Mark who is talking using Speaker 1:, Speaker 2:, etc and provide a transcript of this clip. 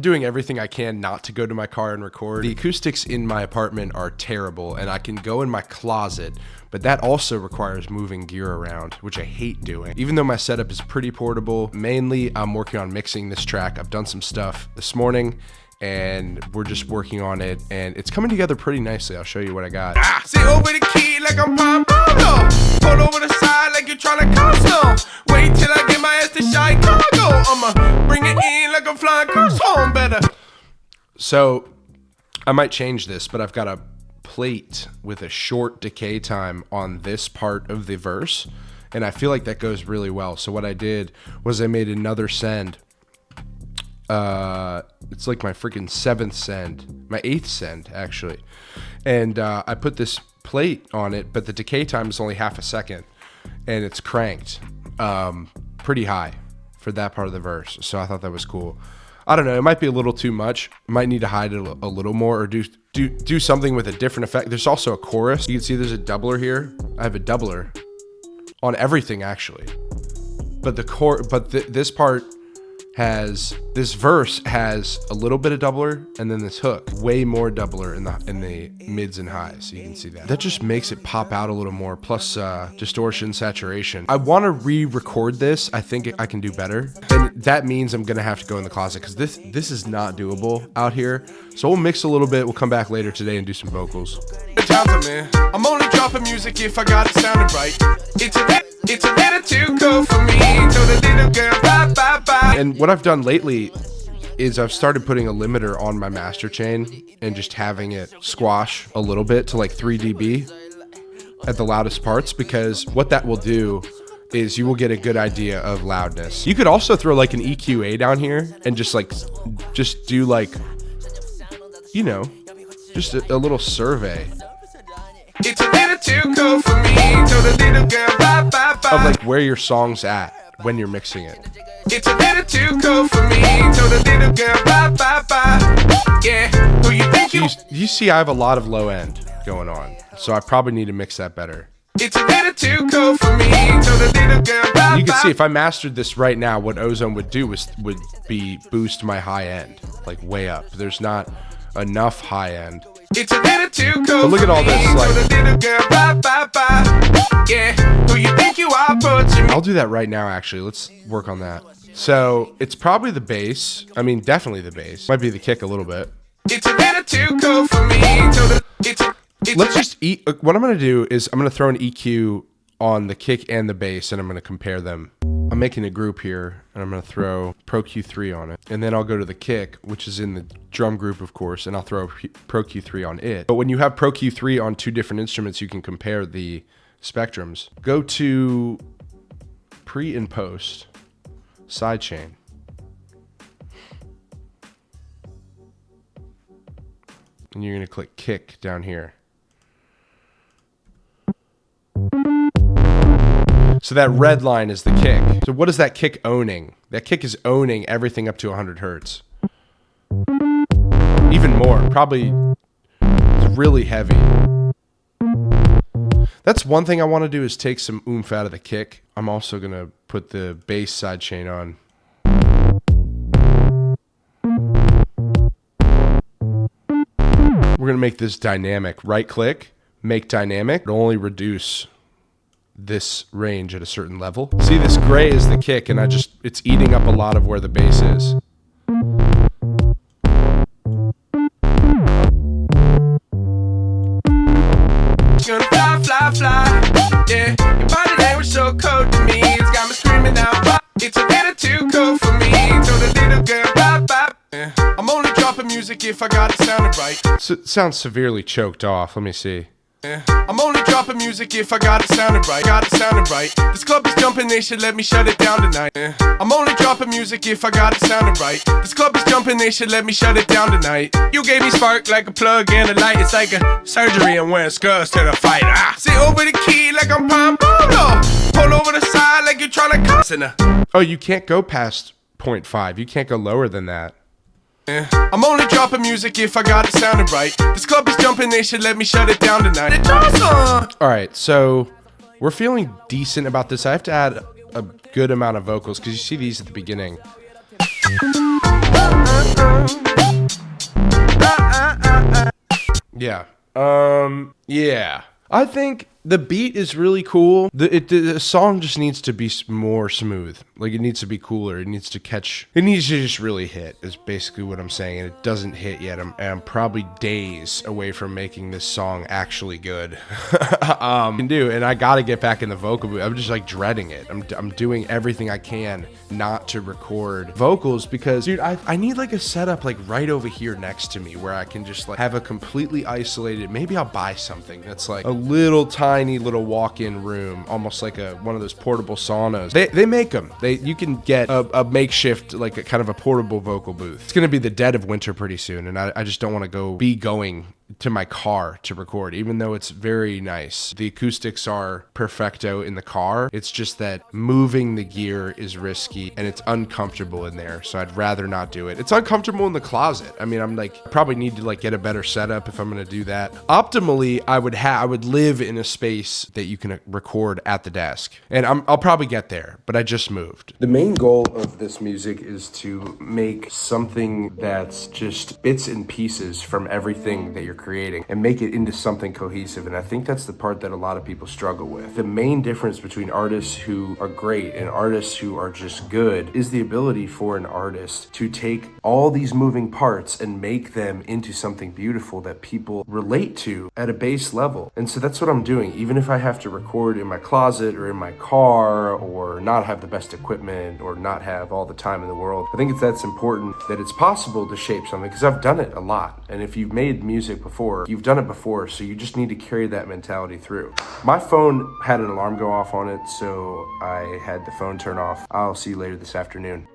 Speaker 1: Doing everything I can not to go to my car and record. The acoustics in my apartment are terrible, and I can go in my closet, but that also requires moving gear around, which I hate doing. Even though my setup is pretty portable, mainly I'm working on mixing this track. I've done some stuff this morning, and we're just working on it, and it's coming together pretty nicely. I'll show you what I got.
Speaker 2: Sit over the key like I'm Pablo. Pull over the side like you're trying to Costco. Wait till I get my ass to Chicago. I'ma bring it in like I'm flying cars home better.
Speaker 1: So I might change this, but I've got a plate with a short decay time on this part of the verse, and I feel like that goes really well. So what I did was I made another send. It's like my freaking 7th send, my 8th send actually, and I put this plate on it, but the decay time is only half a second, and it's cranked pretty high for that part of the verse. So I thought that was cool. I don't know, it might be a little too much. Might need to hide it a little more, or do something with a different effect. There's also a chorus. You can see there's a doubler here. I have a doubler on everything actually, but this part has, this verse has a little bit of doubler, and then this hook way more doubler in the mids and highs. So you can see that just makes it pop out a little more, plus distortion, saturation. I want to re-record this. I think I can do better, and that means I'm gonna have to go in the closet because this is not doable out here. So we'll mix a little bit. We'll come back later today and do some vocals.
Speaker 2: I'm only dropping music if I got it sounding right. It's a little too cool for me. So the little girl, bye bye bye.
Speaker 1: And what I've done lately is I've started putting a limiter on my master chain and just having it squash a little bit to like 3 dB at the loudest parts, because what that will do is you will get a good idea of loudness. You could also throw like an EQA down here and just do like, you know, just a little survey.
Speaker 2: It's a little too cool for me. So the little girl, bye bye bye.
Speaker 1: Of like where your song's at when you're mixing it.
Speaker 2: It's a little too cool for me. So the little girl, bye bye bye. Yeah, who you think
Speaker 1: you see I have a lot of low end going on, so I probably need to mix that better.
Speaker 2: It's a little too cool for me. So the little girl, bye bye.
Speaker 1: You can see if I mastered this right now, what Ozone would do would be boost my high end like way up. There's not enough high end.
Speaker 2: It's a little too cool.
Speaker 1: But look at all this, like,
Speaker 2: so the little girl, bye bye bye. Yeah, who you think you are,
Speaker 1: I'll do that right now actually. Let's work on that. So it's probably the bass. I mean, definitely the bass. Might be the kick a little bit.
Speaker 2: It's a little too cool for me. So
Speaker 1: let's just eat. What I'm gonna do is I'm gonna throw an EQ on the kick and the bass, and I'm gonna compare them. I'm making a group here, and I'm gonna throw Pro Q3 on it, and then I'll go to the kick, which is in the drum group, of course, and I'll throw Pro Q3 on it. But when you have Pro Q3 on 2 different instruments, you can compare the spectrums. Go to pre and post sidechain. And you're gonna click kick down here. So that red line is the kick. So what is that kick owning? That kick is owning everything up to 100 hertz. Even more, probably it's really heavy. That's one thing I want to do, is take some oomph out of the kick. I'm also going to put the bass sidechain on. We're going to make this dynamic. Right click, make dynamic. It'll only reduce this range at a certain level. See, this gray is the kick, and it's eating up a lot of where the bass is.
Speaker 2: Gonna fly, fly, fly. Yeah, your body language so cold to me. It's got me screaming out. It's a little too cool for me. So the little girl, bye bye. Yeah, I'm only dropping music if I got it sounding right.
Speaker 1: So it sounds severely choked off. Let me see.
Speaker 2: Yeah, I'm only dropping music if I got it sounding right. Got it sounding right. This club is jumping, they should let me shut it down tonight. Yeah, I'm only dropping music if I got it sounding right. This club is jumping, they should let me shut it down tonight. You gave me spark like a plug and a light. It's like a surgery and wearing scars to the fight. Sit over the key like I'm Pablo. Pull over the side like you're trying to cuss.
Speaker 1: Oh, you can't go past 0.5. You can't go lower than that.
Speaker 2: Yeah, I'm only dropping music if I got it sounding right. This club is jumping, they should let me shut it down tonight.
Speaker 1: All right, so we're feeling decent about this. I have to add a good amount of vocals because you see these at the beginning. Yeah. Yeah. I think the beat is really cool. The song just needs to be more smooth. Like, it needs to be cooler. It needs to catch. It needs to just really hit, is basically what I'm saying. And it doesn't hit yet. I'm probably days away from making this song actually good. Can do. And I got to get back in the vocal booth. I'm just like dreading it. I'm doing everything I can not to record vocals because, dude, I need like a setup like right over here next to me where I can just like have a completely isolated. Maybe I'll buy something that's like a little tiny little walk-in room, almost like one of those portable saunas. They make them. You can get a makeshift, like a kind of a portable vocal booth. It's gonna be the dead of winter pretty soon, and I just don't want to be going to my car to record, even though it's very nice. The acoustics are perfecto in the car. It's just that moving the gear is risky and it's uncomfortable in there, so I'd rather not do it. It's uncomfortable in the closet. I mean, I'm like, I probably need to like get a better setup if I'm gonna do that. Optimally, I would live in a space that you can record at the desk, and I'll probably get there, but I just moved. The main goal of this music is to make something that's just bits and pieces from everything that you're creating and make it into something cohesive. And I think that's the part that a lot of people struggle with. The main difference between artists who are great and artists who are just good is the ability for an artist to take all these moving parts and make them into something beautiful that people relate to at a base level. And so that's what I'm doing. Even if I have to record in my closet or in my car or not have the best equipment or not have all the time in the world, I think that's important that it's possible to shape something, because I've done it a lot. And if you've made music before, you've done it before, so you just need to carry that mentality through. My phone had an alarm go off on it, so I had the phone turn off. I'll see you later this afternoon.